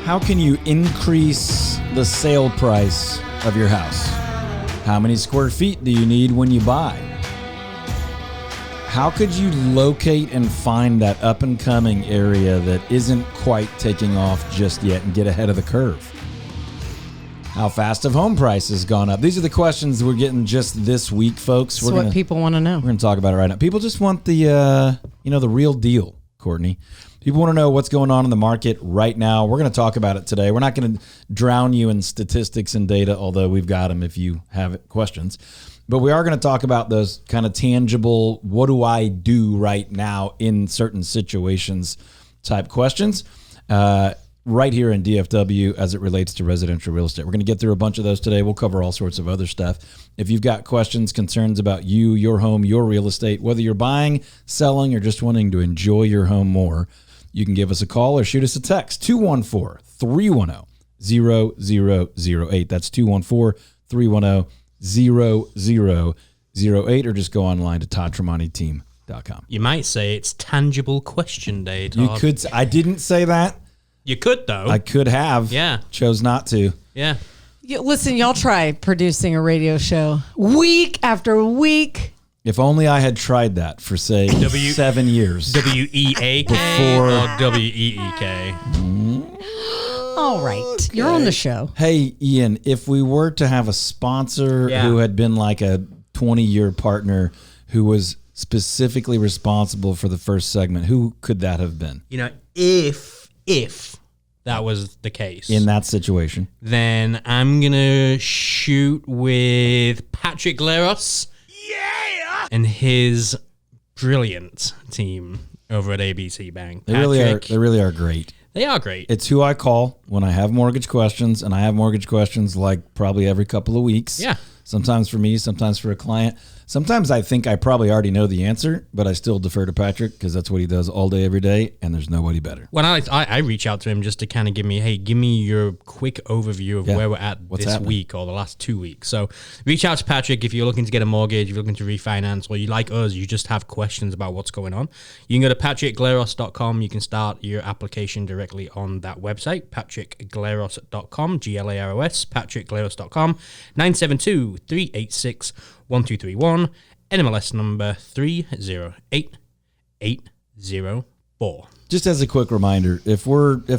How can you increase the sale price of your house? How many square feet do you need when you buy? How could you locate and find that up-and-coming area that isn't quite taking off just yet and get ahead of the curve? How fast have home prices gone up? These are the questions we're getting just this week, folks. That's what people want to know. We're going to talk about it right now. People just want the real deal, Courtney. People want to know what's going on in the market right now. We're going to talk about it today. We're not going to drown you in statistics and data, although we've got them if you have questions. But we are going to talk about those kind of tangible, what do I do right now in certain situations type questions right here in DFW as it relates to residential real estate. We're going to get through a bunch of those today. We'll cover all sorts of other stuff. If you've got questions, concerns about you, your home, your real estate, whether you're buying, selling, or just wanting to enjoy your home more, you can give us a call or shoot us a text, 214-310-0008. That's 214-310-0008, or just go online to toddtramonteteam.com. You might say it's tangible question day, Todd. You could. I didn't say that. You could, though. I could have. Yeah. Chose not to. Yeah. Listen, y'all try producing a radio show week after week. If only I had tried that for, say, 7 years. WEAK Before. or WEEK? All right. You're on the show. Hey, Ian, if we were to have a sponsor who had been like a 20-year partner who was specifically responsible for the first segment, who could that have been? You know, if that was the case. In that situation. Then I'm going to shoot with Patrick Gleros. And his brilliant team over at ABC Bank. They really are great. They are great. It's who I call when I have mortgage questions, and I have mortgage questions like probably every couple of weeks. Yeah. Sometimes for me, sometimes for a client. Sometimes I think I probably already know the answer, but I still defer to Patrick because that's what he does all day, every day, and there's nobody better. When I reach out to him just to kind of give me your quick overview of where we're at this week or the last 2 weeks. So reach out to Patrick if you're looking to get a mortgage, if you're looking to refinance, or you like us, you just have questions about what's going on. You can go to patrickgleros.com. You can start your application directly on that website, patrickgleros.com, Glaros, patrickgleros.com, 972-386-1231, NMLS number 308804. Just as a quick reminder, if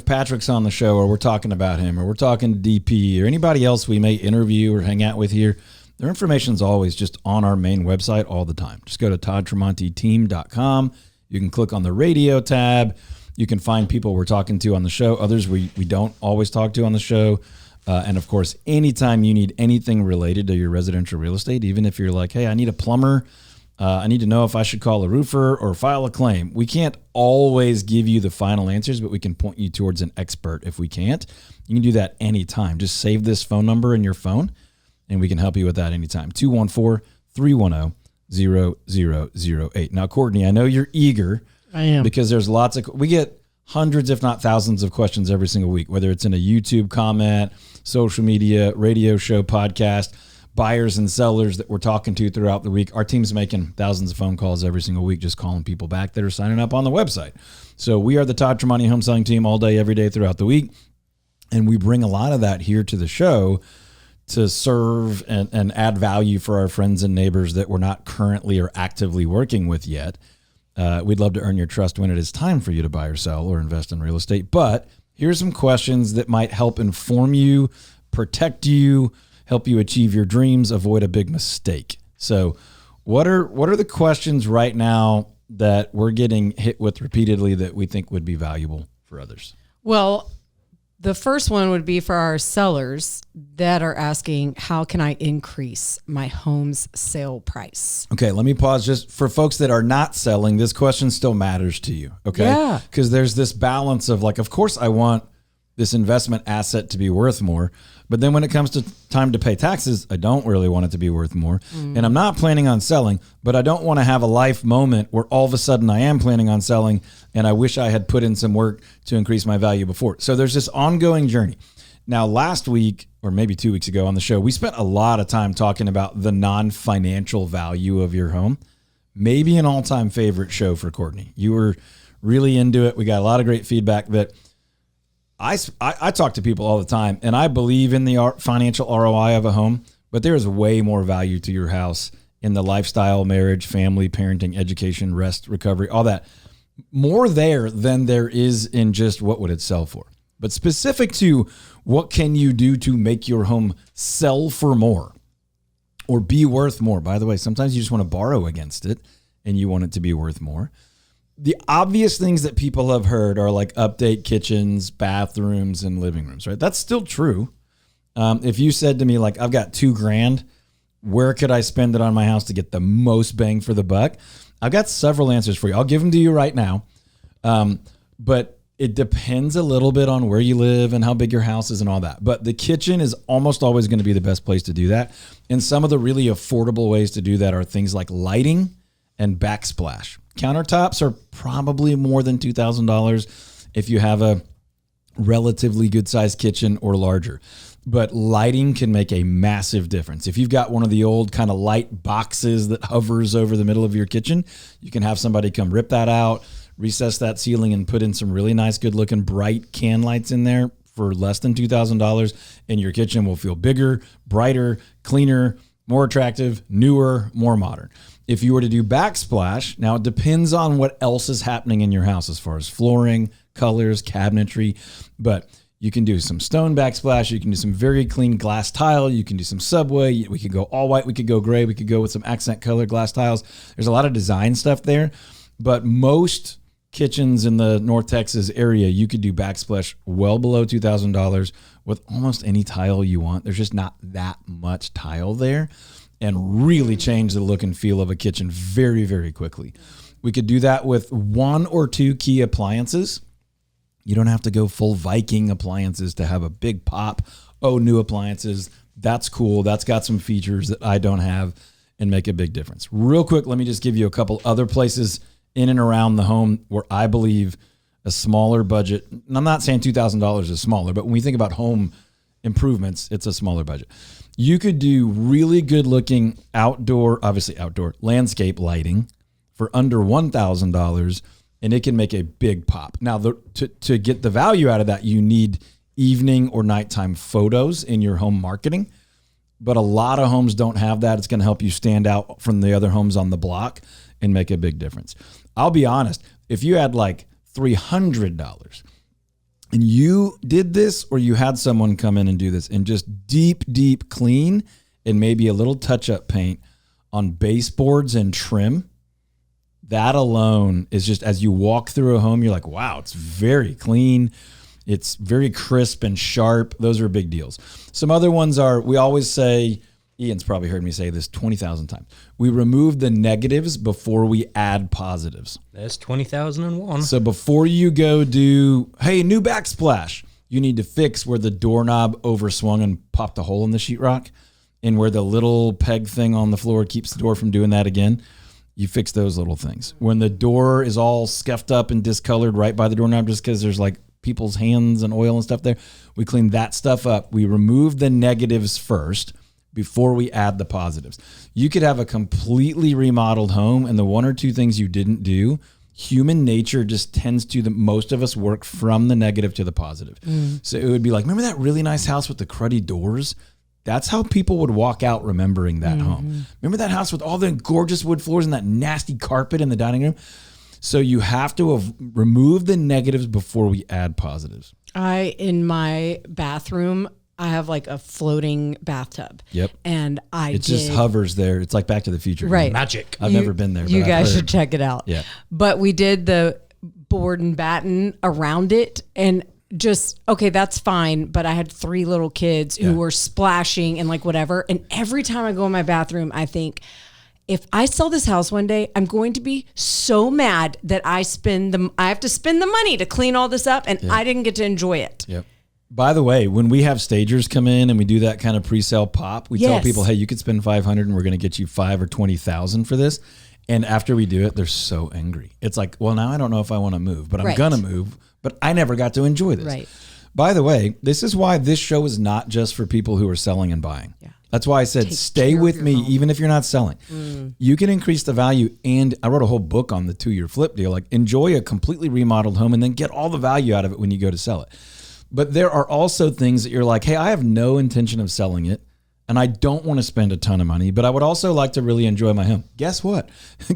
Patrick's on the show or we're talking about him or we're talking to DP or anybody else we may interview or hang out with here, their information is always just on our main website all the time. Just go to toddtramonteteam.com. You can click on the radio tab. You can find people we're talking to on the show, others we don't always talk to on the show. And of course, anytime you need anything related to your residential real estate, even if you're like, hey, I need a plumber, I need to know if I should call a roofer or file a claim. We can't always give you the final answers, but we can point you towards an expert if we can't. You can do that anytime. Just save this phone number in your phone, and we can help you with that anytime. 214-310-0008. Now, Courtney, I know you're eager. I am. Because we get hundreds, if not thousands, of questions every single week, whether it's in a YouTube comment, social media, radio show, podcast, buyers and sellers that we're talking to throughout the week. Our team's making thousands of phone calls every single week, just calling people back that are signing up on the website. So we are the Todd Tramonte home selling team all day, every day throughout the week. And we bring a lot of that here to the show to serve and add value for our friends and neighbors that we're not currently or actively working with yet. We'd love to earn your trust when it is time for you to buy or sell or invest in real estate. But here's some questions that might help inform you, protect you, help you achieve your dreams, avoid a big mistake. So what are the questions right now that we're getting hit with repeatedly that we think would be valuable for others? Well, the first one would be for our sellers that are asking, how can I increase my home's sale price? Okay, let me pause. Just for folks that are not selling, this question still matters to you, okay? Yeah. Because there's this balance of like, of course I want this investment asset to be worth more, but then when it comes to time to pay taxes, I don't really want it to be worth more. And I'm not planning on selling, but I don't want to have a life moment where all of a sudden I am planning on selling and I wish I had put in some work to increase my value before. So there's this ongoing journey. Now, last week, or maybe 2 weeks ago on the show, we spent a lot of time talking about the non-financial value of your home. Maybe an all-time favorite show for Courtney. You were really into it. We got a lot of great feedback that I talk to people all the time, and I believe in the financial ROI of a home, but there is way more value to your house in the lifestyle, marriage, family, parenting, education, rest, recovery, all that. More there than there is in just what would it sell for. But specific to what can you do to make your home sell for more or be worth more. By the way, sometimes you just want to borrow against it and you want it to be worth more. The obvious things that people have heard are like update kitchens, bathrooms, and living rooms, right? That's still true. If you said to me, like, I've got $2,000, where could I spend it on my house to get the most bang for the buck? I've got several answers for you. I'll give them to you right now. But it depends a little bit on where you live and how big your house is and all that. But the kitchen is almost always going to be the best place to do that. And some of the really affordable ways to do that are things like lighting and backsplash. Countertops are probably more than $2,000 if you have a relatively good sized kitchen or larger. But lighting can make a massive difference. If you've got one of the old kind of light boxes that hovers over the middle of your kitchen, you can have somebody come rip that out, recess that ceiling, and put in some really nice, good looking, bright can lights in there for less than $2,000. And your kitchen will feel bigger, brighter, cleaner, more attractive, newer, more modern. If you were to do backsplash, now it depends on what else is happening in your house as far as flooring, colors, cabinetry, but you can do some stone backsplash. You can do some very clean glass tile. You can do some subway. We could go all white. We could go gray. We could go with some accent color glass tiles. There's a lot of design stuff there, but most kitchens in the North Texas area, you could do backsplash well below $2,000 with almost any tile you want. There's just not that much tile there, and really change the look and feel of a kitchen very, very quickly. We could do that with 1 or 2 key appliances. You don't have to go full Viking appliances to have a big pop. Oh, new appliances. That's cool. That's got some features that I don't have and make a big difference. Real quick, let me just give you a couple other places in and around the home where I believe a smaller budget, and I'm not saying $2,000 is smaller, but when we think about home improvements, it's a smaller budget. You could do really good looking outdoor landscape lighting for under $1,000, and it can make a big pop. Now, to get the value out of that, you need evening or nighttime photos in your home marketing, but a lot of homes don't have that. It's going to help you stand out from the other homes on the block and make a big difference. I'll be honest, if you had like $300 and you did this, or you had someone come in and do this and just deep clean and maybe a little touch-up paint on baseboards and trim, that alone is just, as you walk through a home, you're like, wow, it's very clean. It's very crisp and sharp. Those are big deals. Some other ones are, we always say, Ian's probably heard me say this 20,000 times, we remove the negatives before we add positives. There's 20,001. So before you go do, hey, new backsplash, you need to fix where the doorknob overswung and popped a hole in the sheetrock, and where the little peg thing on the floor keeps the door from doing that again. You fix those little things. When the door is all scuffed up and discolored right by the doorknob just because there's like people's hands and oil and stuff there, we clean that stuff up. We remove the negatives first before we add the positives. You could have a completely remodeled home, and the 1 or 2 things you didn't do, human nature just tends to, most of us work from the negative to the positive. So it would be like, remember that really nice house with the cruddy doors? That's how people would walk out remembering that home. Remember that house with all the gorgeous wood floors and that nasty carpet in the dining room? So you have to remove the negatives before we add positives. In my bathroom, I have like a floating bathtub. Yep. And it just hovers there. It's like Back to the Future. Right. Magic. I've never been there. You guys should check it out. Yeah. But we did the board and batten around it, and just, okay, that's fine. But I had 3 little kids who were splashing and like whatever. And every time I go in my bathroom, I think, if I sell this house one day, I'm going to be so mad that I have to spend the money to clean all this up, and I didn't get to enjoy it. Yep. By the way, when we have stagers come in and we do that kind of pre-sale pop, we tell people, hey, you could spend $500 and we're going to get you $5,000 or $20,000 for this. And after we do it, they're so angry. It's like, well, now I don't know if I want to move, but I'm going to move, but I never got to enjoy this. Right. By the way, this is why this show is not just for people who are selling and buying. Yeah. That's why I said, stay with me, even if you're not selling. You can increase the value. And I wrote a whole book on the 2-year flip deal. Like, enjoy a completely remodeled home and then get all the value out of it when you go to sell it. But there are also things that you're like, hey, I have no intention of selling it, and I don't want to spend a ton of money, but I would also like to really enjoy my home. Guess what?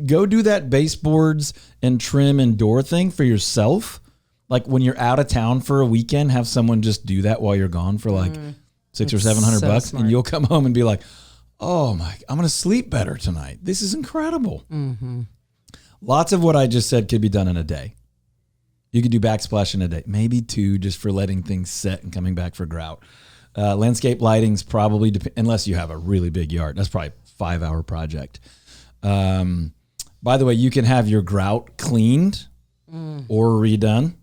Go do that baseboards and trim and door thing for yourself. Like when you're out of town for a weekend, have someone just do that while you're gone for like $600 or $700, smart. And you'll come home and be like, oh my, I'm going to sleep better tonight. This is incredible. Mm-hmm. Lots of what I just said could be done in a day. You could do backsplash in a day, maybe 2 just for letting things set and coming back for grout. Landscape lighting's probably, unless you have a really big yard, that's probably a 5-hour project. By the way, you can have your grout cleaned or redone.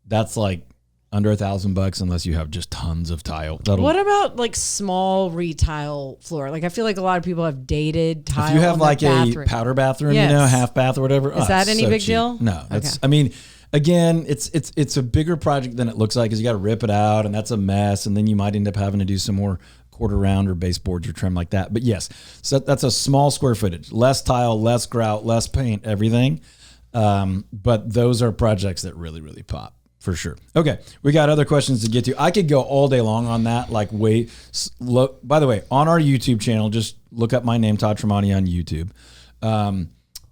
That's like under $1,000 unless you have just tons of tile. What about like small retile floor? Like I feel like a lot of people have dated tile. If you have like a powder bathroom, yes. Half bath or whatever. Is that any big deal? No, that's. Okay. I mean, again, it's a bigger project than it looks like because you got to rip it out and that's a mess, and then you might end up having to do some more quarter round or baseboards or trim like that. But yes, so that's a small square footage, less tile, less grout, less paint, everything. But those are projects that really, really pop. For sure. Okay, we got other questions to get to. I could go all day long on that. By the way, on our YouTube channel, just look up my name, Todd Tremonti, on YouTube.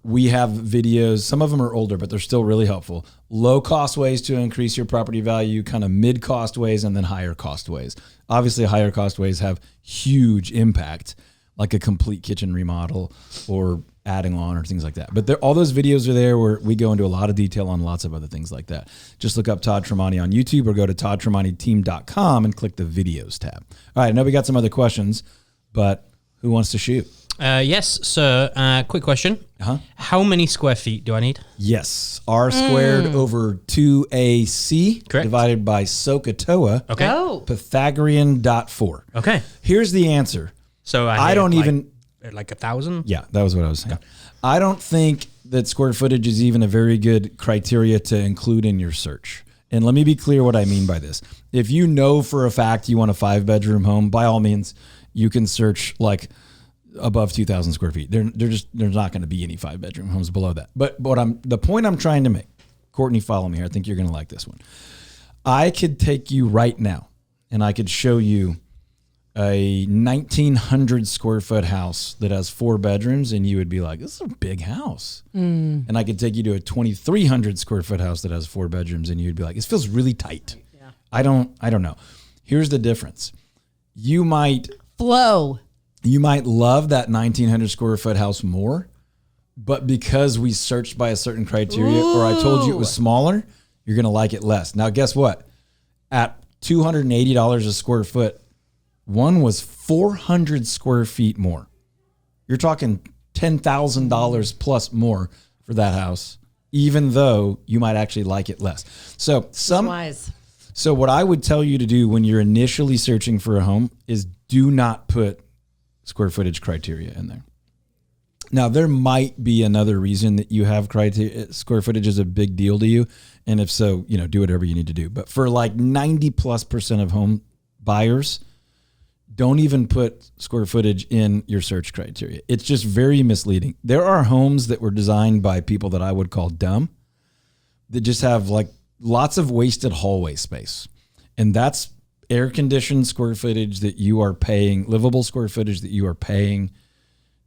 We have videos. Some of them are older, but they're still really helpful. Low cost ways to increase your property value, kind of mid cost ways, and then higher cost ways. Obviously, higher cost ways have huge impact, like a complete kitchen remodel or adding on or things like that. But all those videos are there where we go into a lot of detail on lots of other things like that. Just look up Todd Tremonti on YouTube or go to toddtremontiteam.com and click the videos tab. All right, I know we got some other questions, but who wants to shoot? Yes, sir. Quick question. How many square feet do I need? Yes. R squared over 2AC Correct. Divided by SOHCAHTOA. Okay. Oh. Pythagorean .4. Okay. Here's the answer. So I don't even... Like 1,000? Yeah, that was what I was saying. I don't think that square footage is even a very good criteria to include in your search. And let me be clear what I mean by this. If you know for a fact you want a 5-bedroom home, by all means, you can search like above 2,000 square feet. There's not going to be any 5-bedroom homes below that. But the point I'm trying to make, Courtney, follow me here. I think you're going to like this one. I could take you right now and I could show you a 1,900 square foot house that has 4 bedrooms, and you would be like, this is a big house. And I could take you to a 2,300 square foot house that has 4 bedrooms, and you'd be like, this feels really tight. Yeah. I don't know. Here's the difference. You might love that 1,900 square foot house more, but because we searched by a certain criteria, or I told you it was smaller, you're going to like it less. Now, guess what? At $280 a square foot, one was 400 square feet more. You're talking $10,000 plus more for that house, even though you might actually like it less. So what I would tell you to do when you're initially searching for a home is do not put square footage criteria in there. Now, there might be another reason that you have criteria. Square footage is a big deal to you. And if so, do whatever you need to do. But for like 90+% of home buyers, don't even put square footage in your search criteria. It's just very misleading. There are homes that were designed by people that I would call dumb that just have like lots of wasted hallway space. And that's air-conditioned square footage that you are paying, livable square footage that you are paying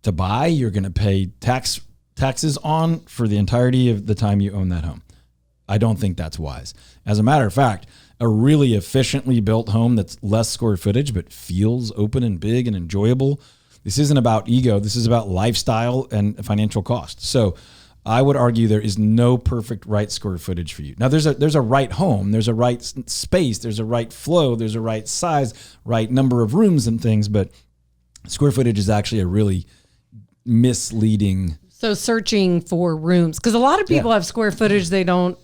to buy. You're going to pay taxes on for the entirety of the time you own that home. I don't think that's wise. As a matter of fact, a really efficiently built home that's less square footage but feels open and big and enjoyable. This isn't about ego. This is about lifestyle and financial cost. So I would argue there is no perfect right square footage for you. Now there's a right home, there's a right space, there's a right flow, there's a right size, right number of rooms and things, but square footage is actually a really misleading. So searching for rooms, because a lot of people have square footage they don't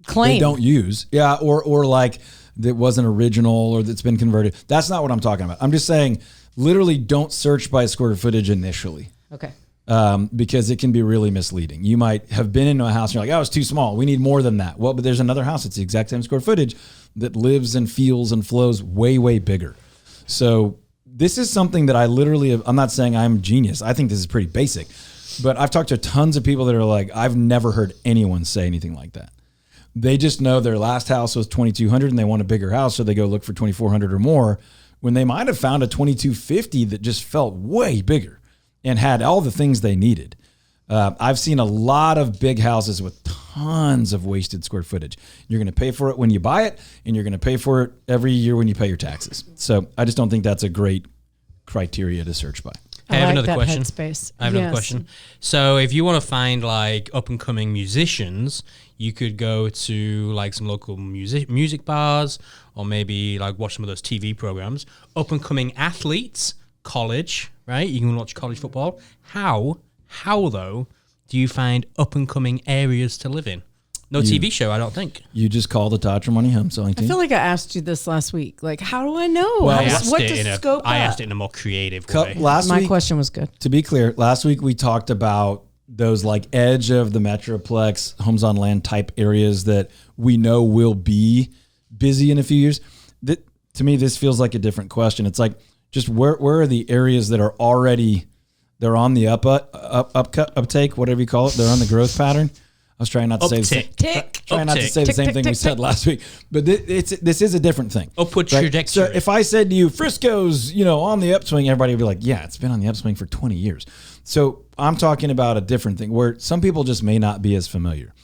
claim. They don't use. Yeah, or like that wasn't original or that's been converted. That's not what I'm talking about. I'm just saying literally don't search by square footage initially. Okay. Because it can be really misleading. You might have been into a house and you're like, oh, it's too small. We need more than that. Well, but there's another house that's the exact same square footage that lives and feels and flows way, way bigger. So this is something that I'm not saying I'm genius. I think this is pretty basic. But I've talked to tons of people that are like, I've never heard anyone say anything like that. They just know their last house was 2,200 and they want a bigger house, so they go look for 2,400 or more, when they might have found a 2,250 that just felt way bigger and had all the things they needed. I've seen a lot of big houses with tons of wasted square footage. You're going to pay for it when you buy it, and you're going to pay for it every year when you pay your taxes. So I just don't think that's a great criteria to search by. I have another question. Headspace. I have another question. So if you want to find like up and coming musicians, you could go to like some local music bars, or maybe like watch some of those TV programs. Up and coming athletes, college, right? You can watch college football. How though do you find up and coming areas to live in? No TV show, I don't think. You just call the Todd Tremonti Home Selling Team. I feel like I asked you this last week. Like, how do I know? Well, I asked it in a more creative way. My question was good. To be clear, last week we talked about those like edge of the Metroplex, homes on land type areas that we know will be busy in a few years. To me, this feels like a different question. It's like, just where are the areas that are already, they're on the uptake, whatever you call it. They're on the growth pattern. I was trying not to say the same thing we said last week, but this is a different thing. Upward trajectory. So if I said to you, Frisco's, on the upswing, everybody would be like, yeah, it's been on the upswing for 20 years. So I'm talking about a different thing where some people just may not be as familiar.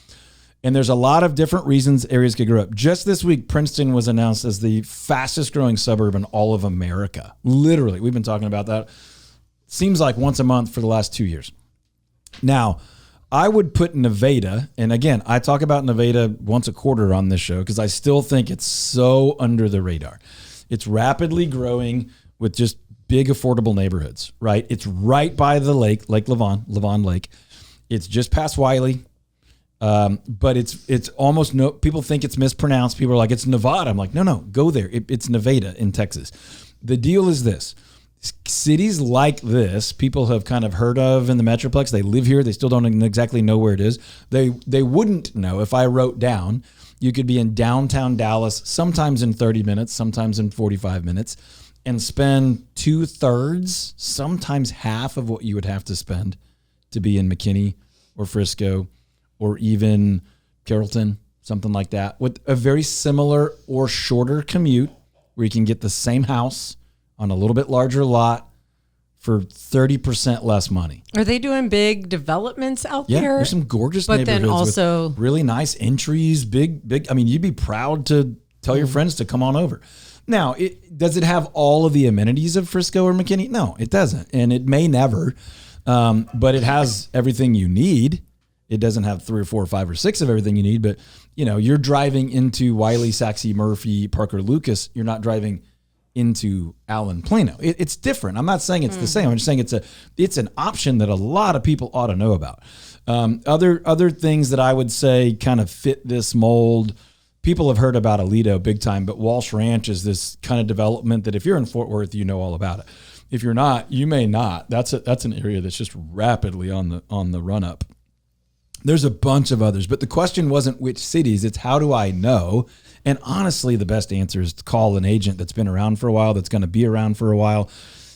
And there's a lot of different reasons areas could grow up. Just this week, Princeton was announced as the fastest growing suburb in all of America. Literally, we've been talking about that. Seems like once a month for the last 2 years. Now, I would put Nevada, and again, I talk about Nevada once a quarter on this show because I still think it's so under the radar. It's rapidly growing with just big affordable neighborhoods, right? It's right by the lake, Lake Lavon Lake. It's just past Wiley, but it's almost no. People think it's mispronounced. People are like, it's Nevada. I'm like, no, go there. It's Nevada in Texas. The deal is this. Cities like this, people have kind of heard of in the Metroplex. They live here. They still don't exactly know where it is. They wouldn't know if I wrote down. You could be in downtown Dallas, sometimes in 30 minutes, sometimes in 45 minutes, and spend 2/3, sometimes half of what you would have to spend to be in McKinney or Frisco or even Carrollton, something like that, with a very similar or shorter commute where you can get the same house on a little bit larger lot for 30% less money. Are they doing big developments out there? Yeah, there's some gorgeous neighborhoods then also with really nice entries, big. I mean, you'd be proud to tell your friends to come on over. Now, does it have all of the amenities of Frisco or McKinney? No, it doesn't, and it may never, but it has everything you need. It doesn't have 3 or 4 or 5 or 6 of everything you need, but you're driving into Wiley, Saxe, Murphy, Parker, Lucas. You're not driving into Allen, Plano. It's different. I'm not saying it's the same. I'm just saying it's an option that a lot of people ought to know about. Other things that I would say kind of fit this mold. People have heard about Aledo big time, but Walsh Ranch is this kind of development that if you're in Fort Worth, you know all about it. If you're not, you may not. That's an area that's just rapidly on the run up. There's a bunch of others, but the question wasn't which cities. It's how do I know? And honestly, the best answer is to call an agent that's been around for a while, that's going to be around for a while.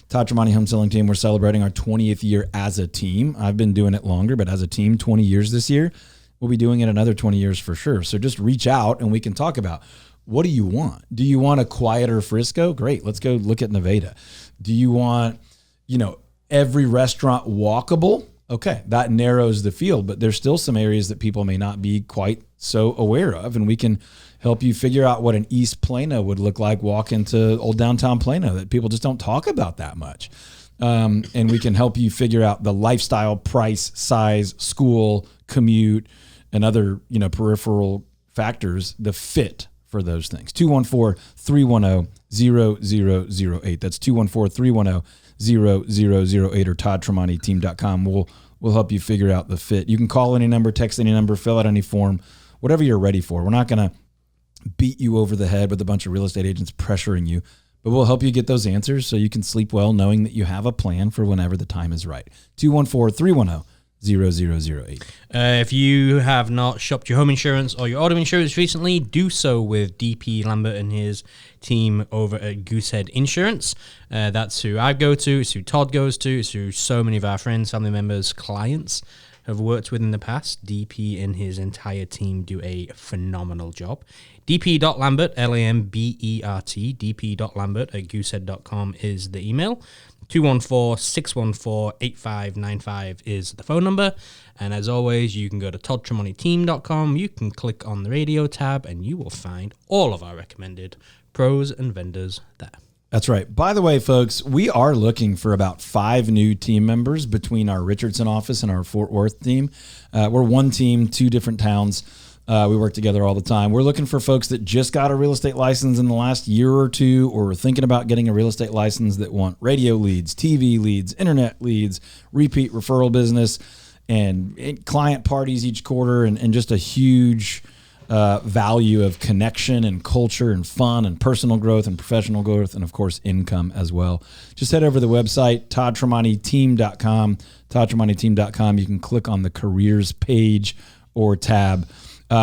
Todd Tremonti Home Selling Team, we're celebrating our 20th year as a team. I've been doing it longer, but as a team, 20 years this year. We'll be doing it another 20 years for sure. So just reach out and we can talk about, what do you want? Do you want a quieter Frisco? Great. Let's go look at Nevada. Do you want, every restaurant walkable? Okay, that narrows the field, but there's still some areas that people may not be quite so aware of, and we can help you figure out what an East Plano would look like, walk into old downtown Plano that people just don't talk about that much. And we can help you figure out the lifestyle, price, size, school, commute, and other, peripheral factors, the fit for those things. 214-310-0008. That's 214-310-0008 or ToddTremontiTeam.com. We'll help you figure out the fit. You can call any number, text any number, fill out any form, whatever you're ready for. We're not going to beat you over the head with a bunch of real estate agents pressuring you, but we'll help you get those answers so you can sleep well knowing that you have a plan for whenever the time is right. 214-310-0008. If you have not shopped your home insurance or your auto insurance recently, do so with DP Lambert and his team over at Goosehead Insurance. That's who I go to. It's who Todd goes to. It's who so many of our friends, family members, clients have worked with in the past. DP and his entire team do a phenomenal job. dp.lambert, Lambert, dp.lambert@goosehead.com is the email. 214-614-8595 is the phone number. And as always, you can go to toddtremonti.team.com. You can click on the radio tab and you will find all of our recommended pros and vendors there. That's right. By the way, folks, we are looking for about 5 new team members between our Richardson office and our Fort Worth team. We're one team, 2 different towns. We work together all the time. We're looking for folks that just got a real estate license in the last year or 2, or are thinking about getting a real estate license, that want radio leads, TV leads, internet leads, repeat referral business, and client parties each quarter, and just a huge value of connection and culture and fun and personal growth and professional growth, and of course income as well. Just head over to the website, toddtremontiteam.com, toddtremontiteam.com. You can click on the careers page or tab.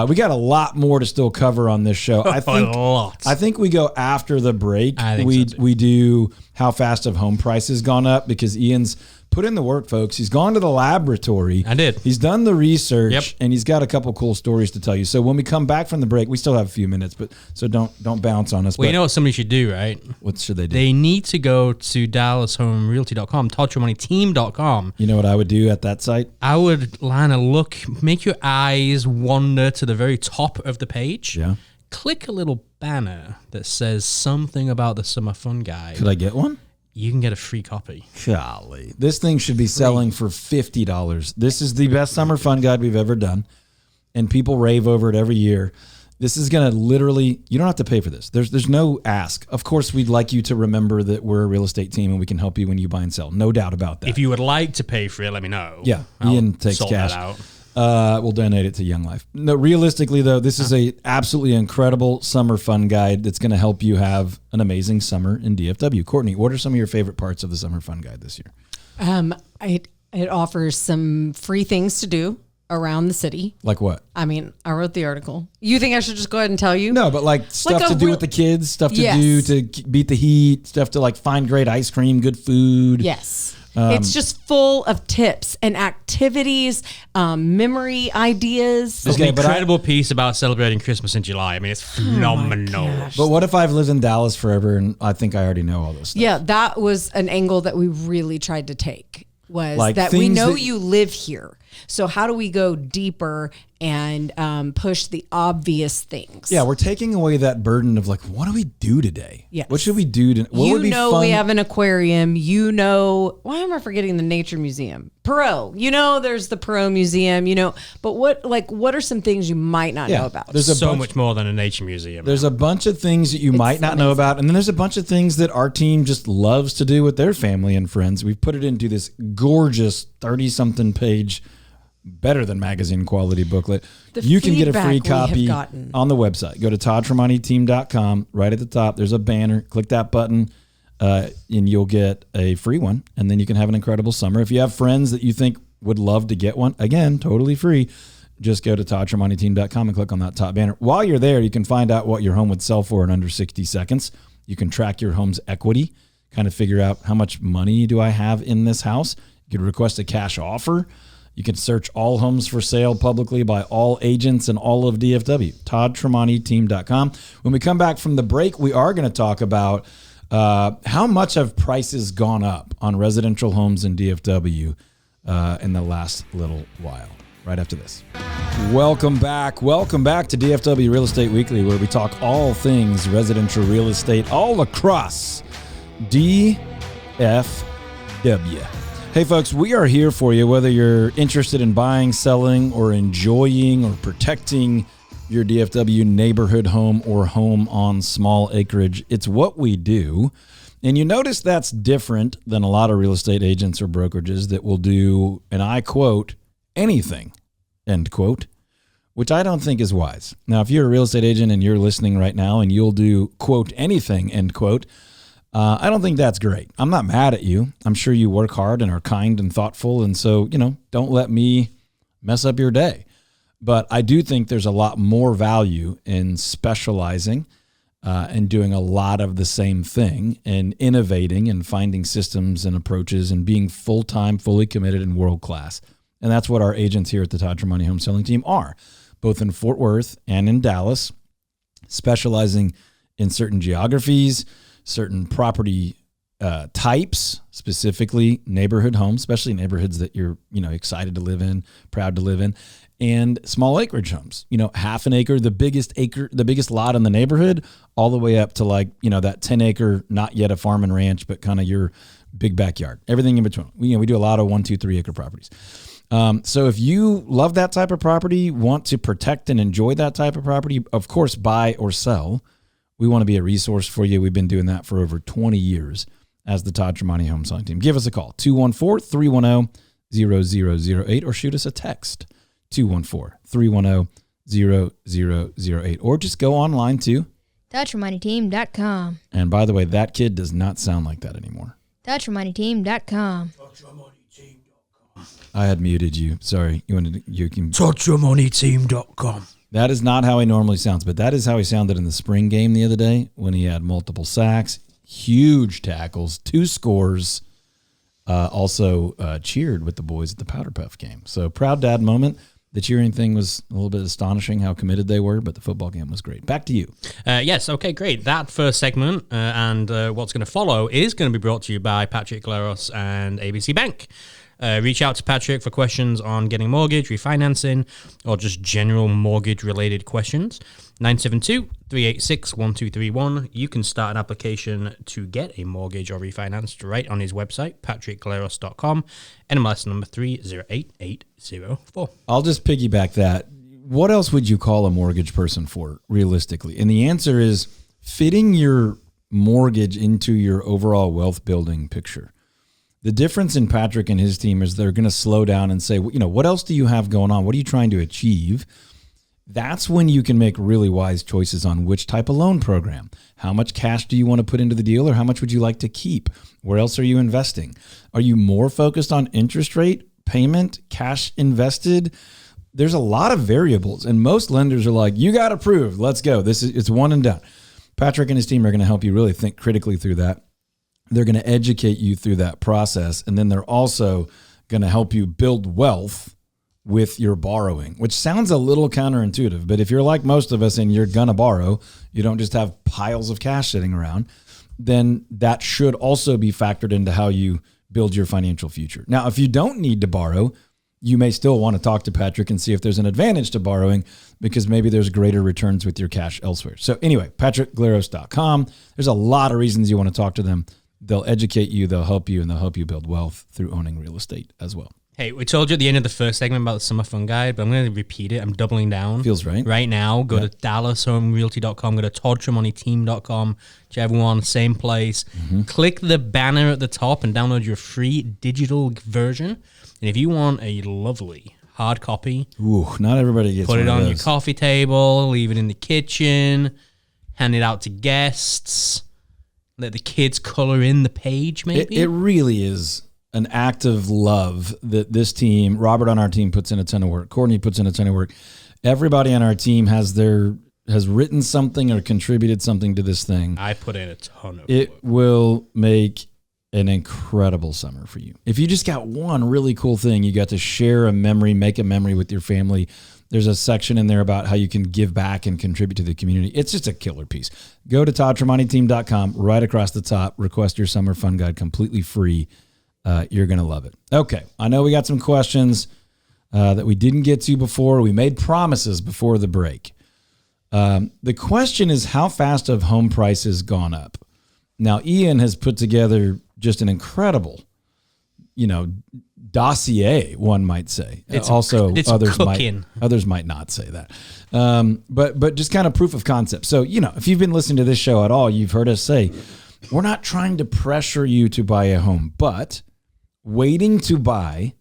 We got a lot more to still cover on this show. I think we go after the break. We do how fast have home prices gone up, because Ian's put in the work, folks. He's gone to the laboratory. I did. He's done the research, and he's got a couple cool stories to tell you. So when we come back from the break, we still have a few minutes, so don't bounce on us. Well, you know what somebody should do, right? What should they do? They need to go to DallasHomeRealty.com, toddtremontiteam.com. You know what I would do at that site? I would line a look, make your eyes wander to the very top of the page. Yeah. Click a little banner that says something about the Summer Fun Guide. Could I get one? You can get a free copy. Golly. This thing should be selling for $50. This is the best summer fun guide we've ever done, and people rave over it every year. This is going to literally, you don't have to pay for this. There's no ask. Of course, we'd like you to remember that we're a real estate team and we can help you when you buy and sell. No doubt about that. If you would like to pay for it, let me know. Yeah. Ian takes cash. That out. We'll donate it to Young Life. No, realistically, though, this is a absolutely incredible summer fun guide that's going to help you have an amazing summer in DFW. Courtney, what are some of your favorite parts of the summer fun guide this year? It offers some free things to do around the city. Like what? I mean, I wrote the article. You think I should just go ahead and tell you? No, but like stuff to do with the kids, stuff to do to beat the heat, stuff to like find great ice cream, good food. Yes. It's just full of tips and activities, memory ideas. There's an incredible piece about celebrating Christmas in July. I mean, it's phenomenal. But what if I've lived in Dallas forever and I think I already know all this stuff? Yeah, that was an angle that we really tried to take, was like that we know you live here. So how do we go deeper and push the obvious things? Yeah, we're taking away that burden of like, what do we do today? Yes. What should we do? What would be fun? We have an aquarium. Why am I forgetting the Nature Museum? Perot. There's the Perot Museum, but what are some things you might not know about? There's so much more than a nature museum. There's a bunch of things that you might not know about. And then there's a bunch of things that our team just loves to do with their family and friends. We've put it into this gorgeous 30-something page, better than magazine quality booklet. You can get a free copy on the website. Go to toddtremontiteam.com. Right at the top, there's a banner. Click that button, and you'll get a free one. And then you can have an incredible summer. If you have friends that you think would love to get one, again, totally free, just go to toddtremontiteam.com and click on that top banner. While you're there, you can find out what your home would sell for in under 60 seconds. You can track your home's equity, kind of figure out how much money do I have in this house. You can request a cash offer. You can search all homes for sale publicly by all agents in all of DFW. toddtremontiteam.com. When we come back from the break, we are going to talk about how much have prices gone up on residential homes in DFW in the last little while. Right after this. Welcome back. Welcome back to DFW Real Estate Weekly, where we talk all things residential real estate all across DFW. Hey folks, we are here for you, whether you're interested in buying, selling, or enjoying or protecting your DFW neighborhood home or home on small acreage. It's what we do. And you notice that's different than a lot of real estate agents or brokerages that will do, and I quote, anything, end quote, which I don't think is wise. Now, if you're a real estate agent and you're listening right now and you'll do, quote, anything, end quote, I don't think that's great. I'm not mad at you. I'm sure you work hard and are kind and thoughtful. And so, don't let me mess up your day. But I do think there's a lot more value in specializing and doing a lot of the same thing and innovating and finding systems and approaches and being full-time, fully committed and world-class. And that's what our agents here at the Todd Tremonti Home Selling Team are, both in Fort Worth and in Dallas, specializing in certain geographies, certain property types, specifically neighborhood homes, especially neighborhoods that you're, excited to live in, proud to live in, and small acreage homes, half an acre, the biggest lot in the neighborhood, all the way up to that 10 acre, not yet a farm and ranch, but kind of your big backyard, everything in between. We do a lot of 1, 2, 3 acre properties. So if you love that type of property, want to protect and enjoy that type of property, of course, buy or sell, we want to be a resource for you. We've been doing that for over 20 years as the Todd Tremonti Home Selling Team. Give us a call, 214-310-0008, or shoot us a text, 214-310-0008, or just go online to ToddTremontiTeam.com. And by the way, that kid does not sound like that anymore. ToddTremontiTeam.com. I had muted you. Sorry. You can ToddTremontiTeam.com. That is not how he normally sounds, but that is how he sounded in the spring game the other day when he had multiple sacks, huge tackles, 2 scores, also cheered with the boys at the Powder Puff game. So proud dad moment. The cheering thing was a little bit astonishing how committed they were, but the football game was great. Back to you. Yes, okay, great. That first segment and what's going to follow is going to be brought to you by Patrick Gleros and ABC Bank. Reach out to Patrick for questions on getting a mortgage, refinancing, or just general mortgage-related questions. 972-386-1231. You can start an application to get a mortgage or refinanced right on his website, patrickgleros.com, NMLS number 308804. I'll just piggyback that. What else would you call a mortgage person for, realistically? And the answer is fitting your mortgage into your overall wealth building picture. The difference in Patrick and his team is they're going to slow down and say, what else do you have going on? What are you trying to achieve? That's when you can make really wise choices on which type of loan program. How much cash do you want to put into the deal, or how much would you like to keep? Where else are you investing? Are you more focused on interest rate, payment, cash invested? There's a lot of variables, and most lenders are like, you got approved. Let's go. It's one and done. Patrick and his team are going to help you really think critically through that. They're going to educate you through that process, and then they're also going to help you build wealth with your borrowing, which sounds a little counterintuitive, but if you're like most of us and you're going to borrow, you don't just have piles of cash sitting around, then that should also be factored into how you build your financial future. Now, if you don't need to borrow, you may still want to talk to Patrick and see if there's an advantage to borrowing, because maybe there's greater returns with your cash elsewhere. So anyway, patrickgleros.com. There's a lot of reasons you want to talk to them. They'll educate you, they'll help you, and they'll help you build wealth through owning real estate as well. Hey, we told you at the end of the first segment about the Summer Fun Guide, but I'm going to repeat it. I'm doubling down. Feels right. Right now, go to DallasHomeRealty.com, go to ToddTremontiTeam.com, whichever one, same place. Mm-hmm. Click the banner at the top and download your free digital version. And if you want a lovely hard copy, not everybody gets put it on your coffee table, leave it in the kitchen, hand it out to guests. Let the kids color in the page, maybe? It really is an act of love that this team, Robert on our team, puts in a ton of work. Courtney puts in a ton of work. Everybody on our team has written something or contributed something to this thing. I put in a ton of work. It will make an incredible summer for you. If you just got one really cool thing, you got to share a memory, make a memory with your family. There's a section in there about how you can give back and contribute to the community. It's just a killer piece. Go to ToddTremontiTeam.com, right across the top, request your summer fun guide completely free. You're going to love it. Okay, I know we got some questions that we didn't get to before. We made promises before the break. The question is, how fast have home prices gone up? Now, Ian has put together just an incredible, dossier, one might say. It's others might not say that. But just kind of proof of concept. So, if you've been listening to this show at all, you've heard us say, we're not trying to pressure you to buy a home, but waiting to buy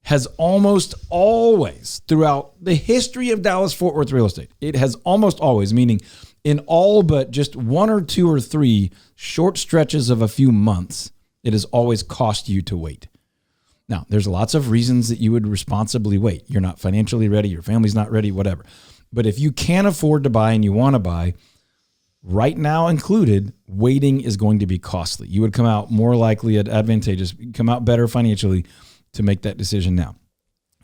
has almost always, throughout the history of Dallas-Fort Worth real estate, it has almost always, meaning in all but just 1 or 2 or 3 short stretches of a few months, it has always cost you to wait. Now, there's lots of reasons that you would responsibly wait. You're not financially ready, your family's not ready, whatever. But if you can't afford to buy and you want to buy, right now included, waiting is going to be costly. You would come out more likely advantageous, come out better financially to make that decision now.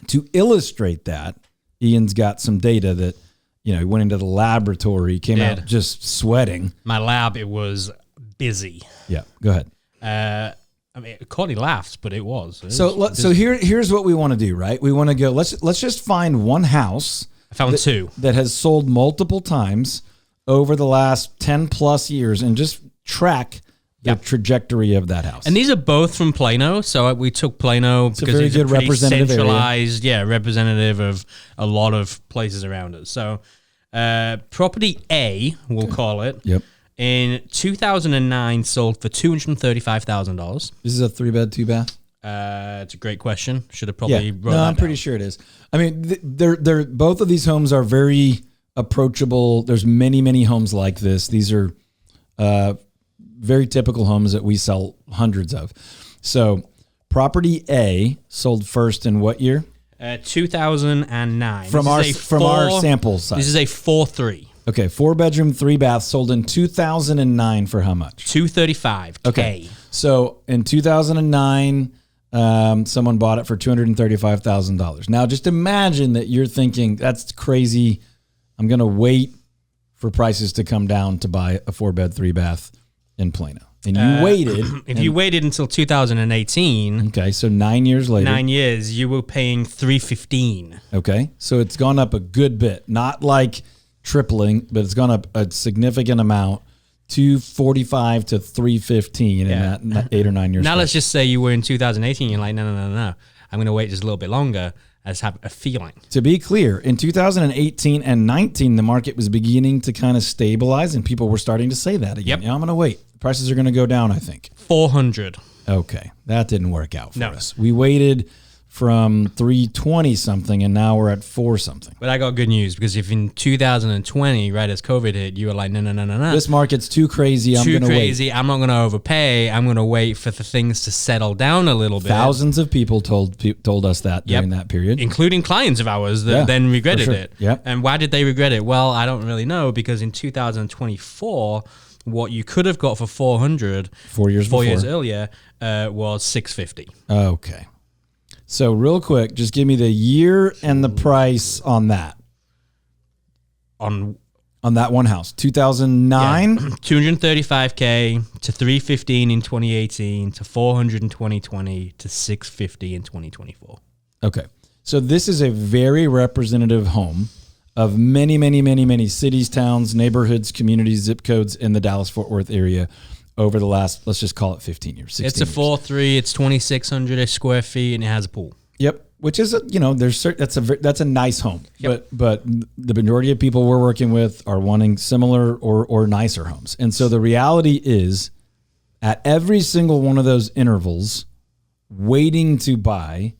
To illustrate that, Ian's got some data that, he went into the laboratory, came out just sweating. My lab, it was busy. Yeah, go ahead. I mean, Courtney laughs, but it was. So here's what we want to do, right? We want to go. Let's just find one house. I found two that has sold multiple times over the last 10 plus years, and just track the trajectory of that house. And these are both from Plano, so we took Plano because it's a pretty centralized, representative of a lot of places around us. So, property A, we'll call it. Yep. In 2009, sold for $235,000. This is a 3-bed, 2-bath. It's a great question. Should have probably wrote that I'm pretty sure it is. I mean, they're both of these homes are very approachable. There's many homes like this. These are very typical homes that we sell hundreds of. So, property A sold first in what year? 2009. From our sample size. This is a 4.3. Okay, 4-bedroom, 3-bath, sold in 2009 for how much? $235K. Okay, so in 2009, someone bought it for $235,000. Now, just imagine that you're thinking, that's crazy. I'm going to wait for prices to come down to buy a 4-bed, 3-bath in Plano. And you waited. If you waited until 2018. Okay, so 9 years later. 9 years, you were paying $315. Okay, so it's gone up a good bit. Not like tripling, but it's gone up a significant amount. $245 to $315 in that 8 or 9 years. Now let's just say you were in 2018. You're like, no. I'm going to wait just a little bit longer. I just have a feeling. To be clear, in 2018 and 19, the market was beginning to kind of stabilize, and people were starting to say that again. Yep. I'm going to wait. Prices are going to go down, I think. 400. Okay, that didn't work out for us. We waited from 320 something, and now we're at 4 something. But I got good news, because if in 2020, right as COVID hit, you were like, no. This market's too crazy. I'm going to wait. I'm not going to overpay. I'm going to wait for the things to settle down a little bit. Thousands of people told us that during that period, including clients of ours that then regretted it. Yep. And why did they regret it? Well, I don't really know, because in 2024, what you could have got for 400 4 years earlier was 650. Okay. So real quick, just give me the year and the price on that. On that one house, 2009, $235K to $315 in 2018 to $400 in 2020 to $650 in 2024. Okay, so this is a very representative home of many cities, towns, neighborhoods, communities, zip codes in the Dallas-Fort Worth area over the last, let's just call it 15 years. It's a 4.3. It's 2,600 square feet, and it has a pool. Yep, which is that's a nice home. Yep. But the majority of people we're working with are wanting similar or nicer homes, and so the reality is, at every single one of those intervals, waiting to buy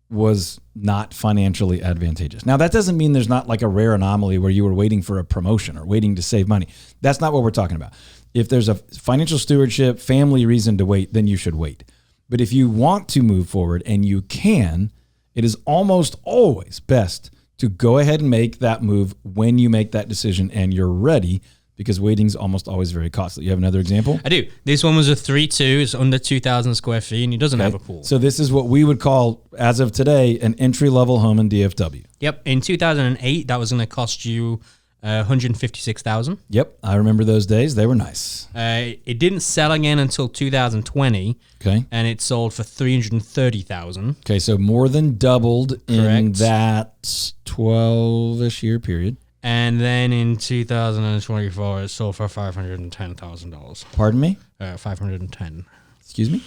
was not financially advantageous. Now, that doesn't mean there's not like a rare anomaly where you were waiting for a promotion or waiting to save money. That's not what we're talking about. If there's a financial stewardship, family reason to wait, then you should wait. But if you want to move forward and you can, it is almost always best to go ahead and make that move when you make that decision and you're ready, because waiting is almost always very costly. You have another example? I do. This one was a 3.2. It's under 2,000 square feet, and it doesn't have a pool. So this is what we would call, as of today, an entry-level home in DFW. Yep. In 2008, that was going to cost you $156,000. Yep, I remember those days. They were nice. It didn't sell again until 2020. Okay. And it sold for $330,000. Okay, so more than doubled in that 12-ish year period. And then in 2024, it sold for $510,000. Pardon me? 510. Excuse me?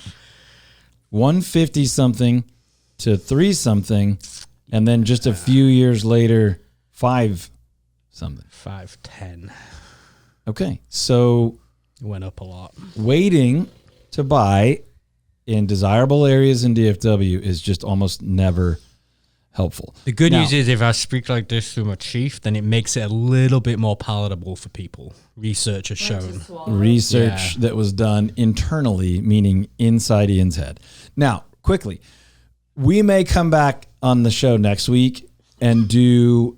150 something to 3 something, and then just a few years later, 5 something. 510. Okay, so it went up a lot. Waiting to buy in desirable areas in DFW is just almost never helpful. The good news is, if I speak like this to my chief, then it makes it a little bit more palatable for people. Research has shown. Research that was done internally, meaning inside Ian's head. Now, quickly, we may come back on the show next week and do,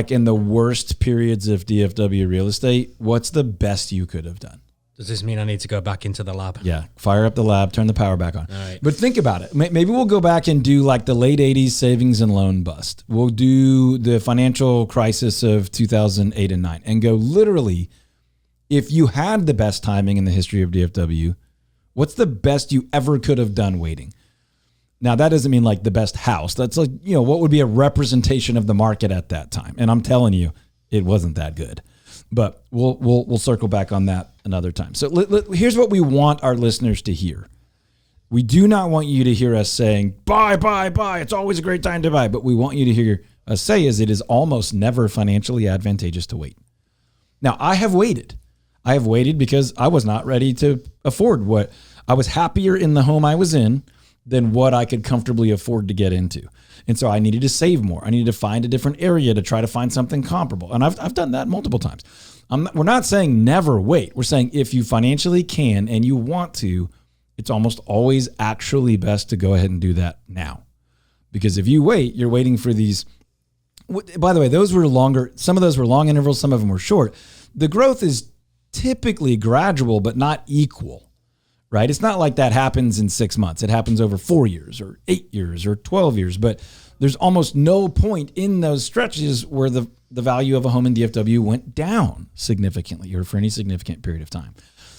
in the worst periods of DFW real estate, what's the best you could have done? Does this mean I need to go back into the lab? Yeah, fire up the lab, turn the power back on. All right. But think about it. Maybe we'll go back and do like the late 80s savings and loan bust. We'll do the financial crisis of 2008 and 9 and go literally, if you had the best timing in the history of DFW, what's the best you ever could have done waiting? Now, that doesn't mean like the best house. That's like, what would be a representation of the market at that time? And I'm telling you, it wasn't that good. But we'll circle back on that another time. So here's what we want our listeners to hear. We do not want you to hear us saying, buy, buy, buy. It's always a great time to buy. But we want you to hear us say is it is almost never financially advantageous to wait. Now, I have waited. I have waited because I was not ready to afford what I was happier in the home I was in than what I could comfortably afford to get into. And so I needed to save more. I needed to find a different area to try to find something comparable. And I've done that multiple times. We're not saying never wait. We're saying if you financially can and you want to, it's almost always actually best to go ahead and do that now. Because if you wait, you're waiting for these. By the way, those were longer. Some of those were long intervals. Some of them were short. The growth is typically gradual, but not equal. Right? It's not like that happens in 6 months. It happens over 4 years or 8 years or 12 years. But there's almost no point in those stretches where the value of a home in DFW went down significantly or for any significant period of time.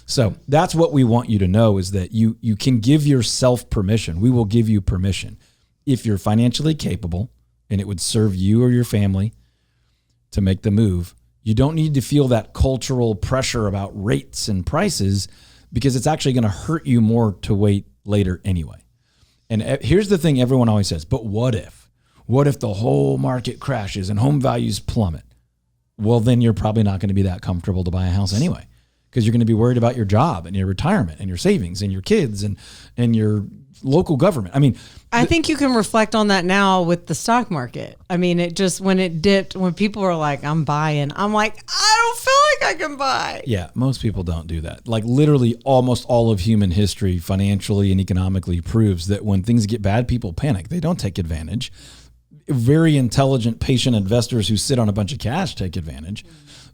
So that's what we want you to know is that you can give yourself permission. We will give you permission. If you're financially capable and it would serve you or your family to make the move, you don't need to feel that cultural pressure about rates and prices because it's actually going to hurt you more to wait later anyway. And here's the thing everyone always says, but what if? What if the whole market crashes and home values plummet? Well, then you're probably not going to be that comfortable to buy a house anyway because you're going to be worried about your job and your retirement and your savings and your kids and your local government. I mean, I think you can reflect on that now with the stock market. I mean, it just, when it dipped, when people were like, I'm buying, I'm like, I don't feel like I can buy. Yeah, most people don't do that. Like literally almost all of human history financially and economically proves that when things get bad, people panic. They don't take advantage. Very intelligent, patient investors who sit on a bunch of cash take advantage.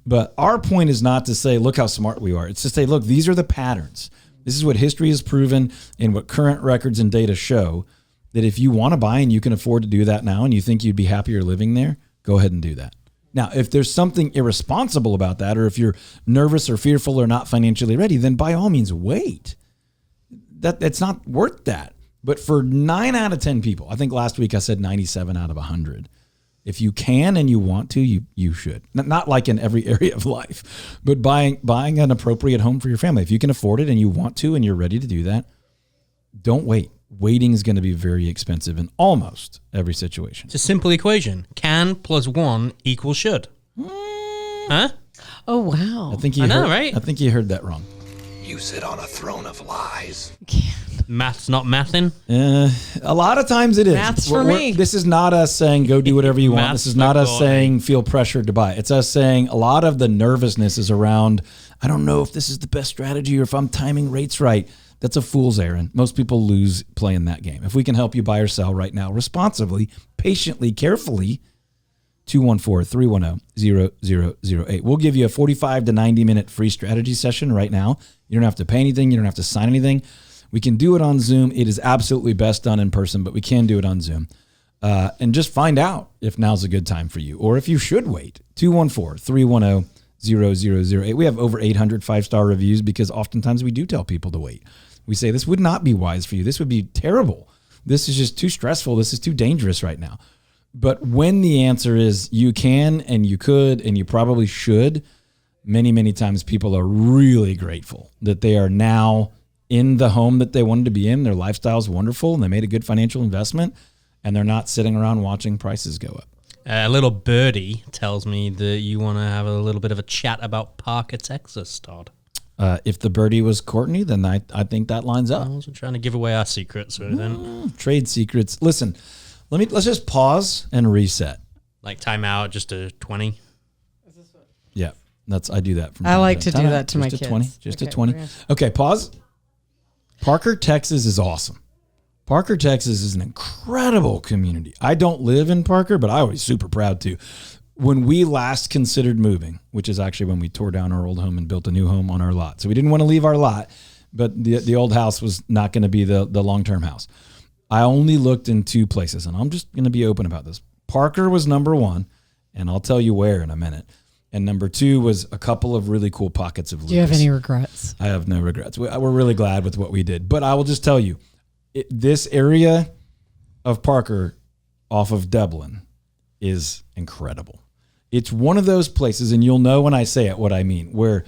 But our point is not to say, look how smart we are. It's to say, look, these are the patterns. This is what history has proven and what current records and data show, that if you want to buy and you can afford to do that now and you think you'd be happier living there, go ahead and do that. Now, if there's something irresponsible about that, or if you're nervous or fearful or not financially ready, then by all means, wait. It's not worth that. But for 9 out of 10 people, I think last week I said 97 out of 100. If you can and you want to, you should. Not like in every area of life, but buying an appropriate home for your family. If you can afford it and you want to and you're ready to do that, don't wait. Waiting is going to be very expensive in almost every situation. It's a simple equation. Can plus 1 equals should. Huh? Oh, wow. I think you heard that wrong. You sit on a throne of lies. Math's not mathing? A lot of times it is. Math's for me. This is not us saying go do whatever you want. This is not us saying feel pressured to buy. It's us saying a lot of the nervousness is around, I don't know if this is the best strategy or if I'm timing rates right. That's a fool's errand. Most people lose playing that game. If we can help you buy or sell right now responsibly, patiently, carefully, 214-310-0008. We'll give you a 45 to 90 minute free strategy session right now. You don't have to pay anything. You don't have to sign anything. We can do it on Zoom. It is absolutely best done in person, but we can do it on Zoom. And just find out if now's a good time for you or if you should wait. 214-310-0008. We have over 800 5-star reviews because oftentimes we do tell people to wait. We say this would not be wise for you. This would be terrible. This is just too stressful. This is too dangerous right now. But when the answer is you can and you could and you probably should, many, many times people are really grateful that they are now in the home that they wanted to be in. Their lifestyle is wonderful and they made a good financial investment and they're not sitting around watching prices go up. A little birdie tells me that you want to have a little bit of a chat about Parker, Texas, Todd. If the birdie was Courtney, then I think that lines up. I wasn't trying to give away our secrets or anything. Trade secrets. Listen, let's just pause and reset. Like time out, just a 20. Yeah, I do that. I like to do that to my kids. 20, just a 20. Okay, pause. Parker, Texas is awesome. Parker, Texas is an incredible community. I don't live in Parker, but I was super proud to. when we last considered moving, which is actually when we tore down our old home and built a new home on our lot. So we didn't want to leave our lot, but the old house was not going to be the long-term house. I only looked in 2 places, and I'm just going to be open about this. Parker was number 1, and I'll tell you where in a minute. And number 2 was a couple of really cool pockets of Lucas. Do you have any regrets? I have no regrets. We're really glad with what we did. But I will just tell you, this area of Parker off of Dublin is incredible. It's one of those places, and you'll know when I say it what I mean, where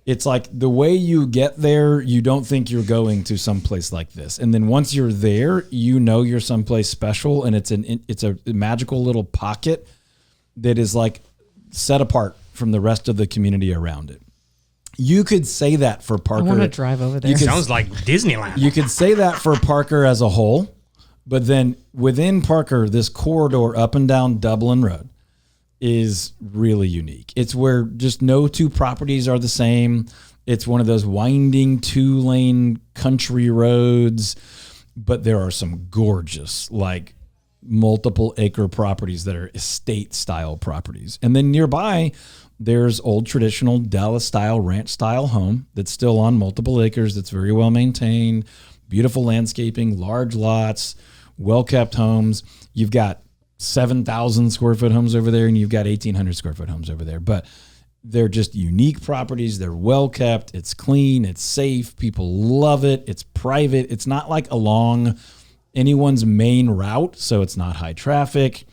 it's like the way you get there, you don't think you're going to someplace like this. And then once you're there, you know you're someplace special, and it's a magical little pocket that is like set apart from the rest of the community around it. You could say that for Parker. I want to drive over there. Sounds like Disneyland. You could say that for Parker as a whole, but then within Parker, this corridor up and down Dublin Road is really unique. It's where just no 2 properties are the same. It's one of those winding 2-lane country roads, but there are some gorgeous, like multiple acre properties that are estate style properties. And then nearby, there's old traditional Dallas style, ranch style home that's still on multiple acres. That's very well maintained, beautiful landscaping, large lots, well-kept homes. You've got 7,000 square foot homes over there, and you've got 1,800 square foot homes over there. But they're just unique properties. They're well kept. It's clean. It's safe. People love it. It's private. It's not like along anyone's main route, so it's not high traffic.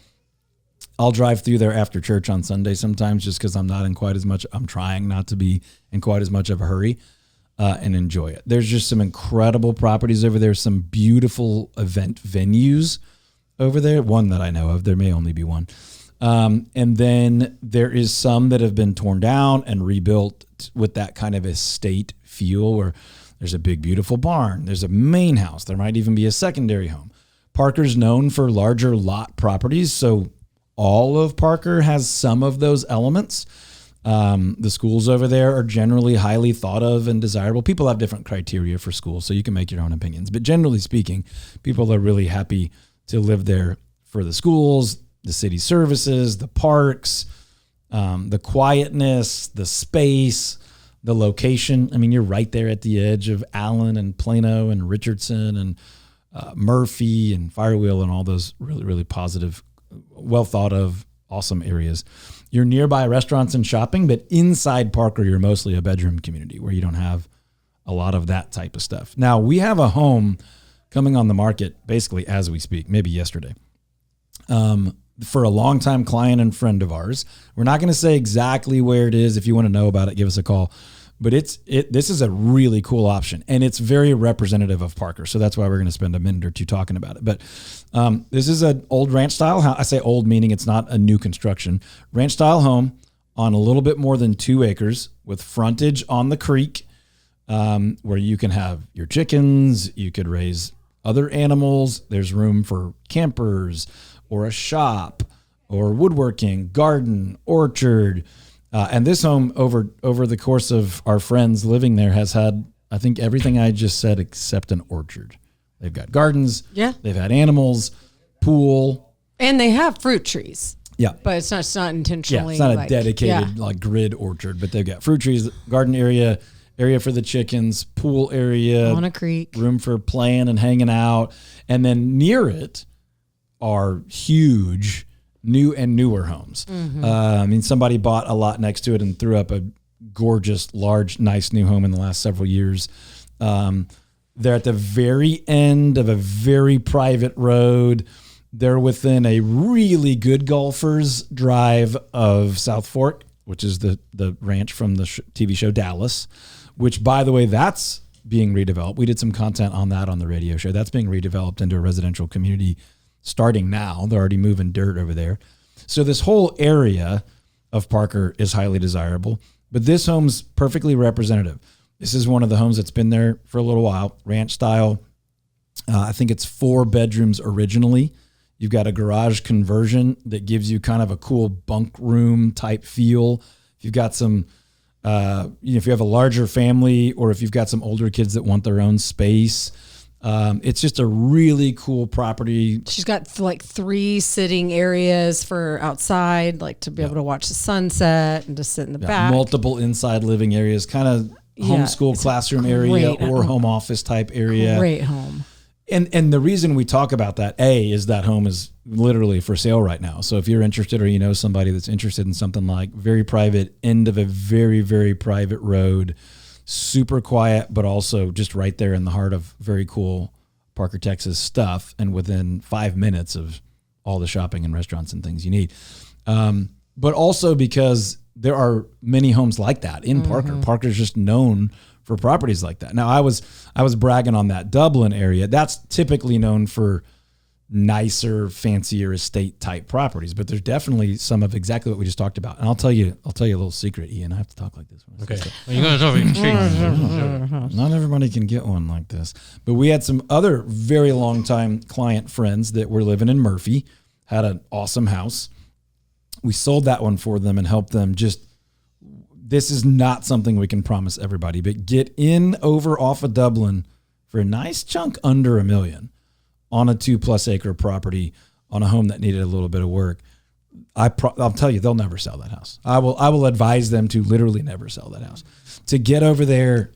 I'll drive through there after church on Sunday sometimes just because I'm trying not to be in quite as much of a hurry and enjoy it. There's just some incredible properties over there, some beautiful event venues over there, one that I know of. There may only be one. And then there is some that have been torn down and rebuilt with that kind of estate feel where there's a big, beautiful barn. There's a main house. There might even be a secondary home. Parker's known for larger lot properties, so all of Parker has some of those elements. The schools over there are generally highly thought of and desirable. People have different criteria for schools, so you can make your own opinions. But generally speaking, people are really happy to live there for the schools, the city services, the parks, the quietness, the space, the location. I mean, you're right there at the edge of Allen and Plano and Richardson and Murphy and Firewheel and all those really, really positive, well thought of, awesome areas. You're nearby restaurants and shopping, but inside Parker, you're mostly a bedroom community where you don't have a lot of that type of stuff. Now, we have a home coming on the market basically as we speak, maybe yesterday, for a longtime client and friend of ours. We're not going to say exactly where it is. If you want to know about it, give us a call. But this is a really cool option, and it's very representative of Parker. So that's why we're going to spend a minute or two talking about it. But this is an old ranch style house. I say old meaning it's not a new construction. Ranch style home on a little bit more than 2 acres with frontage on the creek, where you can have your chickens. You could raise other animals. There's room for campers or a shop or woodworking, garden, orchard. And this home over the course of our friends living there has had, I think, everything I just said except an orchard. They've got gardens. Yeah. They've had animals, pool. And they have fruit trees. Yeah. But it's not intentionally. Yeah, it's not a dedicated grid orchard, but they've got fruit trees, garden area for the chickens, pool area. On a creek. Room for playing and hanging out. And then near it are huge new and newer homes. Mm-hmm. I mean, somebody bought a lot next to it and threw up a gorgeous, large, nice new home in the last several years. They're at the very end of a very private road. They're within a really good golfer's drive of South Fork, which is the ranch from the TV show Dallas, which, by the way, that's being redeveloped. We did some content on that on the radio show. That's being redeveloped into a residential community starting now. They're already moving dirt over there. So this whole area of Parker is highly desirable, but this home's perfectly representative. This is one of the homes that's been there for a little while, ranch style. I think it's 4 bedrooms originally. You've got a garage conversion that gives you kind of a cool bunk room type feel. If you've got some, if you have a larger family or if you've got some older kids that want their own space, It's just a really cool property. She's got like 3 sitting areas for outside, like to be able to watch the sunset and just sit in the back. Multiple inside living areas, kind of homeschool classroom area or home office type area. Great home. And the reason we talk about that, is that home is literally for sale right now. So if you're interested or you know somebody that's interested in something like very private, end of a very, very private road, super quiet, but also just right there in the heart of very cool Parker, Texas stuff, and within 5 minutes of all the shopping and restaurants and things you need. But also because there are many homes like that in Parker. Parker's just known for properties like that. Now, I was bragging on that Dublin area. That's typically known for nicer, fancier estate type properties, but there's definitely some of exactly what we just talked about. And I'll tell you a little secret, Ian. I have to talk like this. Okay. Well, you're going to talk Not everybody can get one like this, but we had some other very long time client friends that were living in Murphy, had an awesome house. We sold that one for them and helped them this is not something we can promise everybody, but get in over off of Dublin for a nice chunk under $1 million on a 2+ acre property on a home that needed a little bit of work. I'll tell you, they'll never sell that house. I will advise them to literally never sell that house. To get over there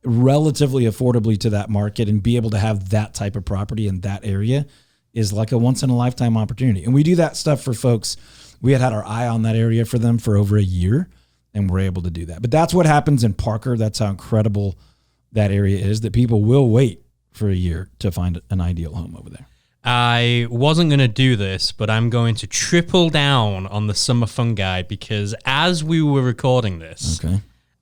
relatively affordably to that market and be able to have that type of property in that area is like a once in a lifetime opportunity. And we do that stuff for folks. We had our eye on that area for them for over a year, and we're able to do that. But that's what happens in Parker. That's how incredible that area is, that people will wait for a year to find an ideal home over there. I wasn't going to do this, but I'm going to triple down on the Summer Fun Guide, because as we were recording this,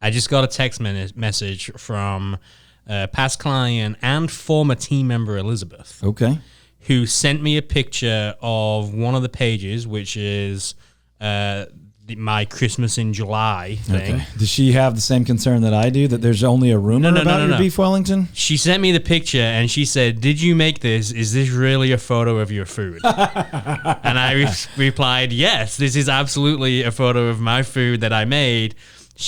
I just got a text message from past client and former team member Elizabeth. Okay. Who sent me a picture of one of the pages, which is my Christmas in July thing. Okay. Does she have the same concern that I do, that there's only a rumor about your beef Wellington? She sent me the picture and she said, "Did you make this? Is this really a photo of your food?" And I replied, "Yes, this is absolutely a photo of my food that I made."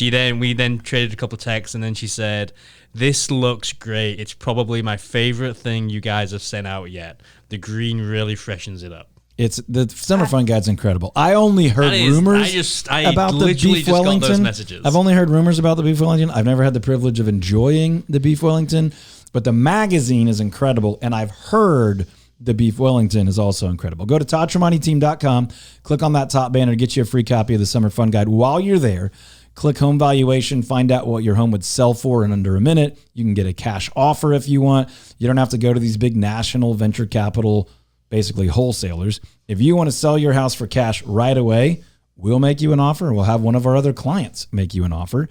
We then traded a couple of texts, and then she said, "This looks great. It's probably my favorite thing you guys have sent out yet. The green really freshens it up." It's the Summer Fun Guide's incredible. I only heard rumors about the beef Wellington. Got those messages. I've only heard rumors about the beef Wellington. I've never had the privilege of enjoying the beef Wellington, but the magazine is incredible, and I've heard the beef Wellington is also incredible. Go to ToddTremontiTeam.com, click on that top banner to get you a free copy of the Summer Fun Guide. While you're there, click home valuation, find out what your home would sell for in under a minute. You can get a cash offer if you want. You don't have to go to these big national venture capital, basically wholesalers. If you want to sell your house for cash right away, we'll make you an offer, and we'll have one of our other clients make you an offer.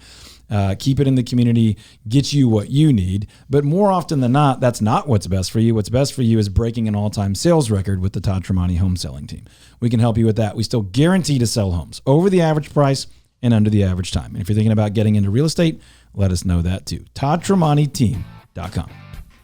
Keep it in the community, get you what you need. But more often than not, that's not what's best for you. What's best for you is breaking an all-time sales record with the Todd Tremonti Home Selling Team. We can help you with that. We still guarantee to sell homes over the average price and under the average time. And if you're thinking about getting into real estate, let us know that too. ToddTremontiTeam.com.